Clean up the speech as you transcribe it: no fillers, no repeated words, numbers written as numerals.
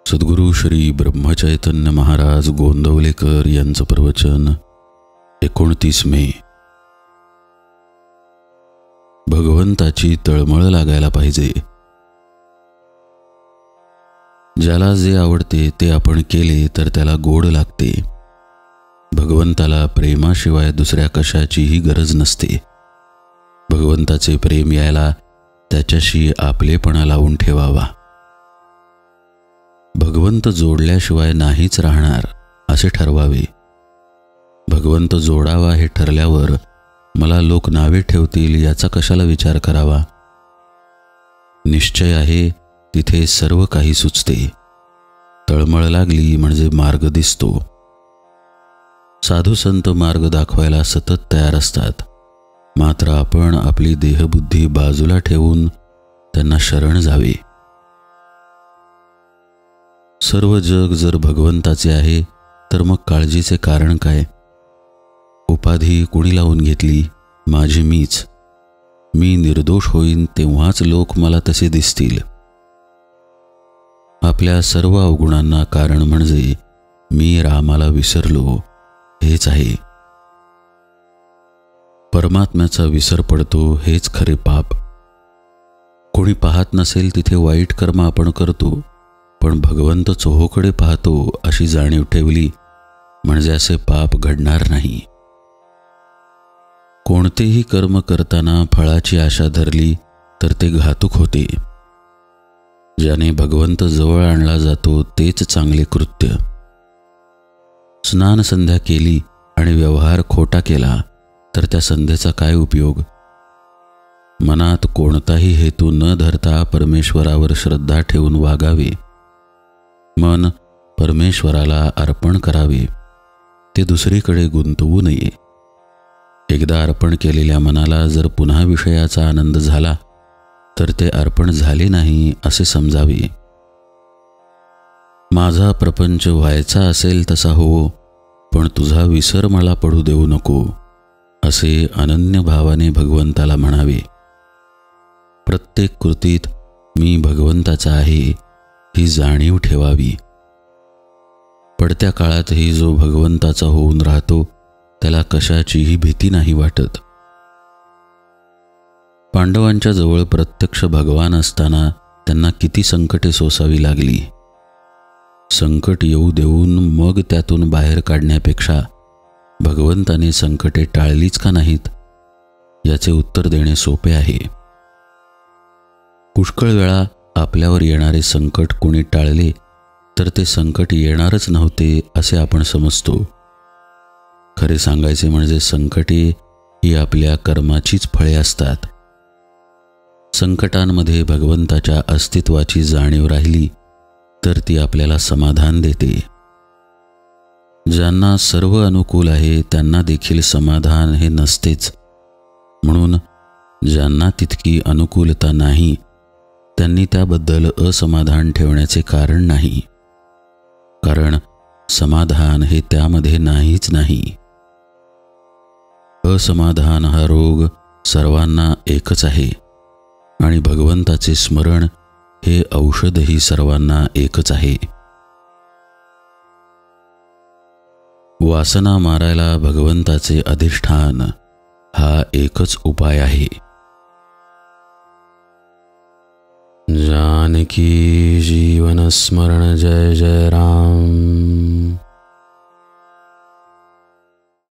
सद्गुरू श्री ब्रह्मचैतन्य महाराज गोंदवलेकर यांचं प्रवचन 29 मे. भगवंताची तळमळ लागायला पाहिजे. ज्याला जे आवडते ते आपण केले तर त्याला गोड लागते. भगवंताला प्रेमाशिवाय दुसऱ्या कशाचीही गरज नसते. भगवंताचे प्रेम यायला त्याच्याशी आपलेपणा लावून ठेवावा. भगवंत जोडल्याशिवाय नाहीच राहणार असे ठरवावे. भगवंत जोडावा हे ठरल्यावर मला लोक नावे ठेवतील याचा कशाला विचार करावा. निश्चय आहे तिथे सर्व काही सुचते. तळमळ लागली म्हणजे मार्ग दिसतो. साधू संत मार्ग दाखवायला सतत तयार असतात. मात्र आपण आपली देहबुद्धी बाजूला ठेवून त्यांना शरण जावे. सर्व जग जर भगवंताचे आहे तर मग काळजीचे कारण काय. उपाधी कुणी लावून घेतली. माझी मीच. मी निर्दोष होईन तेव्हाच लोक मला तसे दिसतील. आपल्या सर्व अवगुणांना कारण म्हणजे मी रामाला विसरलो हेच आहे. परमात्म्याचा विसर पडतो हेच खरे पाप. कोणी पाहत नसेल तिथे वाईट कर्म आपण करतो, पण भगवंत चोहोकडे पाहतो अशी जाणीव ठेवली म्हणजे असे पाप घडणार नाही. कोणतेही कर्म करताना फळाची आशा धरली तर ते घातक होते. ज्याने भगवंत जवळ आणला जातो तेच चांगले कृत्य. स्नान संध्या केली आणि व्यवहार खोटा केला तर त्या संध्येचा काय उपयोग. मनात कोणताही हेतू न धरता परमेश्वरावर श्रद्धा ठेवून वागावे. मन परमेश्वराला अर्पण करावे. ते दुसरीकडे गुंतवू नये. एकदा अर्पण केलेल्या मनाला जर पुन्हा विषयाचा आनंद झाला तर ते अर्पण झाले नाही असे समजावे. माझा प्रपंच व्हायचा असेल तसा हो, पण तुझा विसर मला पडू देऊ नको असे अनन्य भावाने भगवंताला म्हणावे. प्रत्येक कृतीत मी भगवंताचा आहे ही जाणीव ठेवावी. पडत्या काळातही जो भगवंताचा होऊन राहतो त्याला कशाचीही भीती नाही वाटत. पांडवांच्या जवळ प्रत्यक्ष भगवान असताना त्यांना किती संकटे सोसावी लागली. संकट येऊ देऊन मग त्यातून बाहेर काढण्यापेक्षा भगवंताने संकटे टाळलीच का नाहीत याचे उत्तर देणे सोपे आहे. पुष्कळ वेळा आपल्यावर येणारे संकट कोणी टाळले तर ते संकट येणारच नव्हते असे आपण समजतो. खरे सांगायचे म्हणजे संकटे ही आपल्या कर्माचीच फळे असतात. संकटांमध्ये भगवंताच्या अस्तित्वाची जाणीव राहिली तर ती आपल्याला समाधान देते. ज्यांना सर्व अनुकूल आहे त्यांना देखील समाधान हे नसतेच. म्हणून ज्यांना तितकी अनुकूलता नाही त्यांनी त्याबद्दल असमाधान ठेवण्याचे कारण नाही. कारण समाधान हे त्यामध्ये नाहीच नाही. असमाधान हा रोग सर्वांना एकच आहे आणि भगवंताचे स्मरण हे औषधही सर्वांना एकच आहे. वासना मारायला भगवंताचे अधिष्ठान हा एकच उपाय आहे. जानकी जीवन स्मरण जय जय राम.